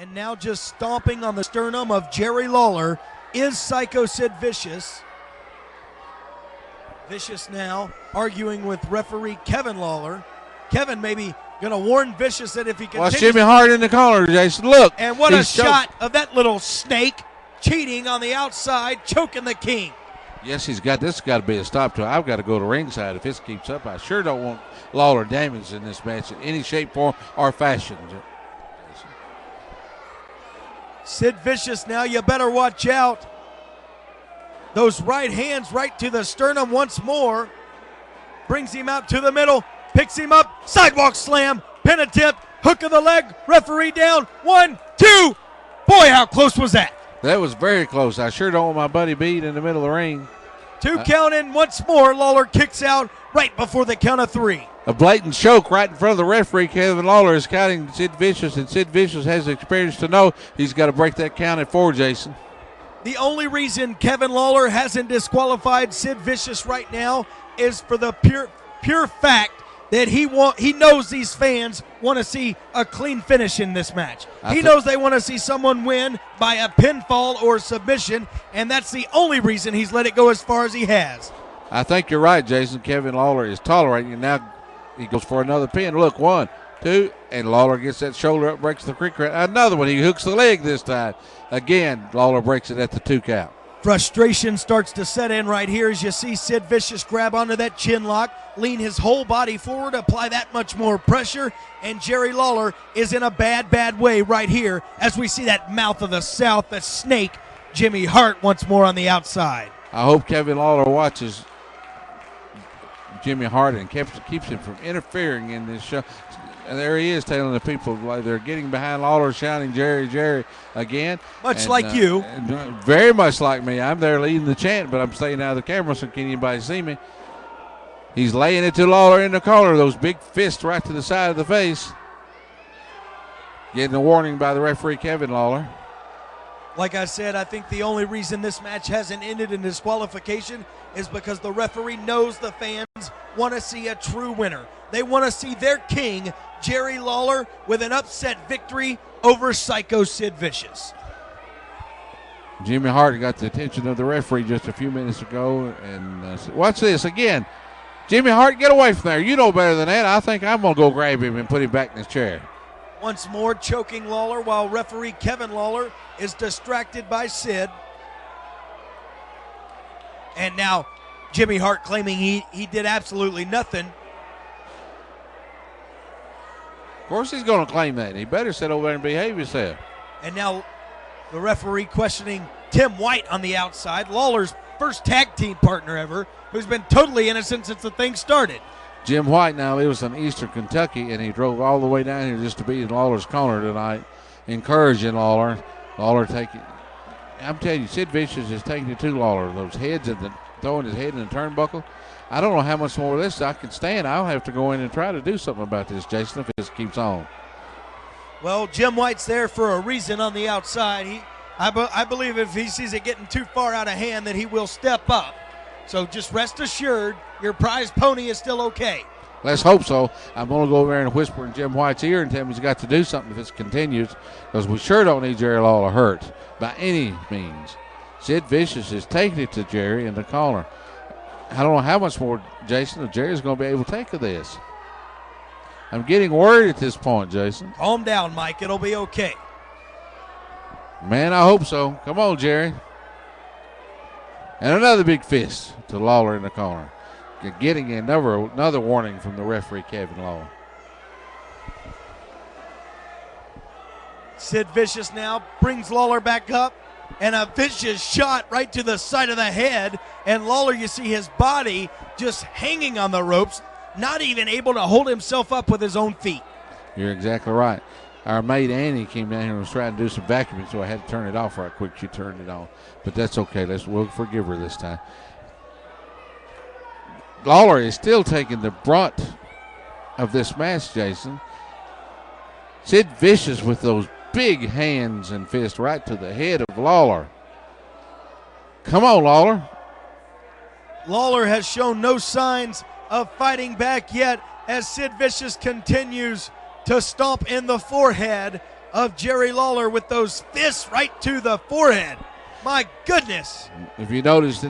And now just stomping on the sternum of Jerry Lawler is Psycho Sid Vicious. Vicious now arguing with referee Kevin Lawler. Kevin maybe going to warn Vicious that if he continues. Watch Jimmy Hart in the corner, Jason. Look. And what a shot of that little snake cheating on the outside, choking the King. Yes, this has got to be a stop to it. I've got to go to ringside if this keeps up. I sure don't want Lawler damaged in this match in any shape, form, or fashion. Sid Vicious now, you better watch out. Those right hands right to the sternum once more. Brings him out to the middle, picks him up, sidewalk slam, pin attempt, hook of the leg, referee down, 1, 2. Boy, how close was that? That was very close. I sure don't want my buddy beat in the middle of the ring. 2 count in once more. Lawler kicks out right before the count of 3. A blatant choke right in front of the referee. Kevin Lawler is counting Sid Vicious, and Sid Vicious has the experience to know he's got to break that count at 4, Jason. The only reason Kevin Lawler hasn't disqualified Sid Vicious right now is for the pure fact that he knows these fans want to see a clean finish in this match. He knows they want to see someone win by a pinfall or submission, and that's the only reason he's let it go as far as he has. I think you're right, Jason. Kevin Lawler is tolerating it. Now he goes for another pin. Look, 1, 2, and Lawler gets that shoulder up, breaks the creek. Another one. He hooks the leg this time. Again, Lawler breaks it at the 2 count. Frustration starts to set in right here as you see Sid Vicious grab onto that chin lock, lean his whole body forward, apply that much more pressure, and Jerry Lawler is in a bad way right here as we see that mouth of the South, the snake, Jimmy Hart once more on the outside. I hope Kevin Lawler watches Jimmy Hart and keeps him from interfering in this show. And there he is telling the people like they're getting behind Lawler, shouting Jerry, Jerry again. Much like you. Very much like me. I'm there leading the chant, but I'm staying out of the camera so can anybody see me. He's laying it to Lawler in the corner. Those big fists right to the side of the face. Getting a warning by the referee, Kevin Lawler. Like I said, I think the only reason this match hasn't ended in disqualification is because the referee knows the fans want to see a true winner. They want to see their king, Jerry Lawler, with an upset victory over Psycho Sid Vicious. Jimmy Hart got the attention of the referee just a few minutes ago. And watch this again. Jimmy Hart, get away from there. You know better than that. I think I'm going to go grab him and put him back in his chair. Once more choking Lawler while referee Kevin Lawler is distracted by Sid. And now Jimmy Hart claiming he did absolutely nothing. Of course he's going to claim that. He better sit over there and behave himself. And now the referee questioning Tim White on the outside, Lawler's first tag team partner ever, who's been totally innocent since the thing started. Jim White now lives in eastern Kentucky, and he drove all the way down here just to be in Lawler's corner tonight, encouraging Lawler. Lawler taking, I'm telling you, Sid Vicious is taking it to Lawler. Those heads and throwing his head in the turnbuckle. I don't know how much more of this I can stand. I'll have to go in and try to do something about this, Jason, if this keeps on. Well, Jim White's there for a reason on the outside. I believe if he sees it getting too far out of hand that he will step up. So just rest assured, your prize pony is still okay. Let's hope so. I'm going to go over there and whisper in Jim White's ear and tell him he's got to do something if this continues, because we sure don't need Jerry Lawler hurt by any means. Sid Vicious is taking it to Jerry in the corner. I don't know how much more, Jason, if Jerry's going to be able to take of this. I'm getting worried at this point, Jason. Calm down, Mike. It'll be okay. Man, I hope so. Come on, Jerry. And another big fist to Lawler in the corner. Getting another warning from the referee, Kevin Lawler. Sid Vicious now brings Lawler back up, and a vicious shot right to the side of the head. And Lawler, you see his body just hanging on the ropes, not even able to hold himself up with his own feet. You're exactly right. Our maid Annie came down here and was trying to do some vacuuming, so I had to turn it off right quick. She turned it on. But that's okay. We'll forgive her this time. Lawler is still taking the brunt of this match, Jason. Sid Vicious with those big hands and fists right to the head of Lawler. Come on, Lawler. Lawler has shown no signs of fighting back yet as Sid Vicious continues to stomp in the forehead of Jerry Lawler with those fists right to the forehead. My goodness. If you noticed,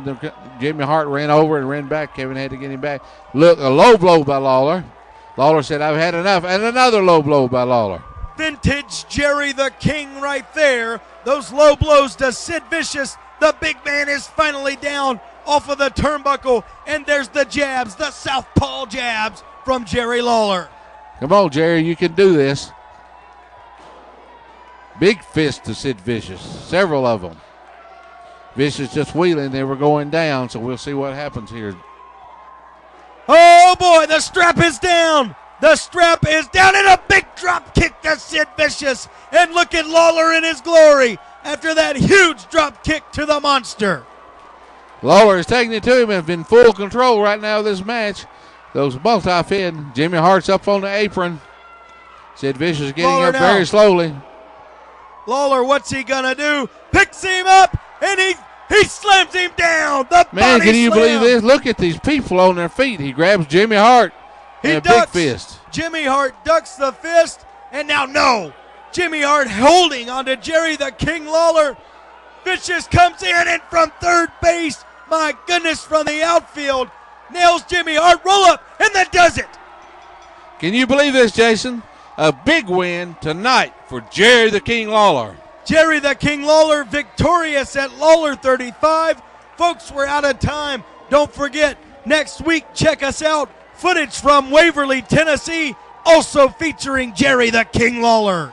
Jimmy Hart ran over and ran back. Kevin had to get him back. Look, a low blow by Lawler. Lawler said, I've had enough. And another low blow by Lawler. Vintage Jerry the King right there. Those low blows to Sid Vicious. The big man is finally down off of the turnbuckle. And there's the jabs, the southpaw jabs from Jerry Lawler. Come on, Jerry, you can do this. Big fist to Sid Vicious, several of them. Vicious just wheeling, they were going down, so we'll see what happens here. Oh boy, the strap is down. The strap is down, and a big drop kick to Sid Vicious. And look at Lawler in his glory after that huge drop kick to the monster. Lawler is taking it to him and in full control right now of this match. Those multi-fin. Jimmy Hart's up on the apron. Sid Vicious getting Lawler up now. very slowly. Lawler, what's he gonna do? Picks him up, and he slams him down. The Man, body can you slam. believe this? Look at these people on their feet. He grabs Jimmy Hart He and a ducks. big fist. Jimmy Hart ducks the fist, and now no. Jimmy Hart holding onto Jerry the King Lawler. Vicious comes in, and from third base, my goodness, from the outfield, nails Jimmy Hart, roll up, and then does it. Can you believe this, Jason? A big win tonight for Jerry the King Lawler. Jerry the King Lawler victorious at Lawler 35. Folks, we're out of time. Don't forget, next week, check us out. Footage from Waverly, Tennessee, also featuring Jerry the King Lawler.